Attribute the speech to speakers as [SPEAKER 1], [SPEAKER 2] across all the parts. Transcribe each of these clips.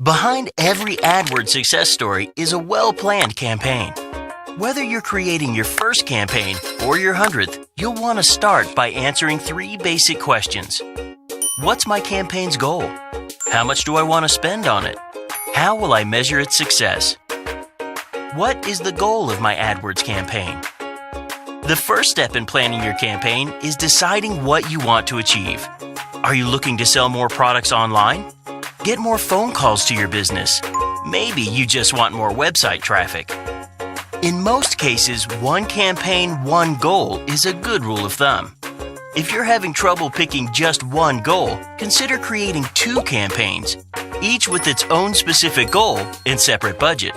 [SPEAKER 1] Behind every AdWords success story is a well-planned campaign. Whether you're creating your first campaign or your 100th, you'll want to start by answering 3 basic questions. What's my campaign's goal? How much do I want to spend on it? How will I measure its success? What is the goal of my AdWords campaign? The first step in planning your campaign is deciding what you want to achieve. Are you looking to sell more products online? Get more phone calls to your business. Maybe you just want more website traffic. In most cases, one campaign, one goal is a good rule of thumb. If you're having trouble picking just one goal, consider creating 2 campaigns, each with its own specific goal and separate budget.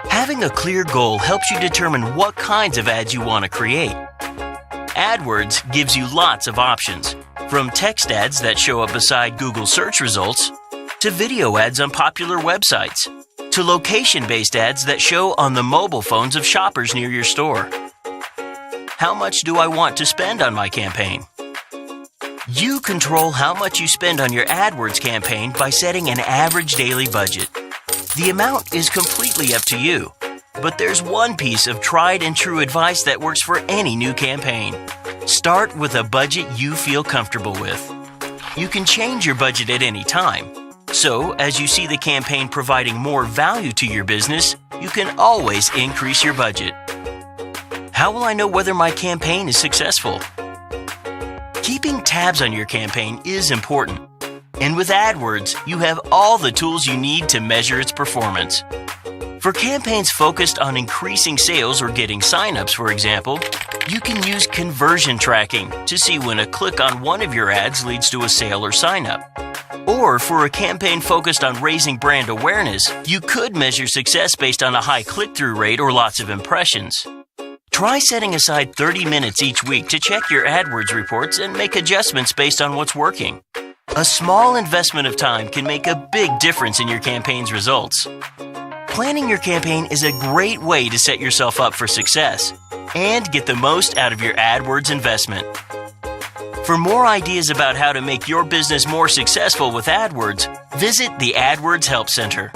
[SPEAKER 1] Having a clear goal helps you determine what kinds of ads you want to create. AdWords gives you lots of options, from text ads that show up beside Google search results, to video ads on popular websites, to location-based ads that show on the mobile phones of shoppers near your store. How much do I want to spend on my campaign? You control how much you spend on your AdWords campaign by setting an average daily budget. The amount is completely up to you, but there's one piece of tried and true advice that works for any new campaign. Start with a budget you feel comfortable with. You can change your budget at any time. So, as you see the campaign providing more value to your business, you can always increase your budget. How will I know whether my campaign is successful? Keeping tabs on your campaign is important. And with AdWords, you have all the tools you need to measure its performance. For campaigns focused on increasing sales or getting signups, for example, you can use conversion tracking to see when a click on one of your ads leads to a sale or signup. Or for a campaign focused on raising brand awareness, you could measure success based on a high click-through rate or lots of impressions. Try setting aside 30 minutes each week to check your AdWords reports and make adjustments based on what's working. A small investment of time can make a big difference in your campaign's results. Planning your campaign is a great way to set yourself up for success and get the most out of your AdWords investment. For more ideas about how to make your business more successful with AdWords, visit the AdWords Help Center.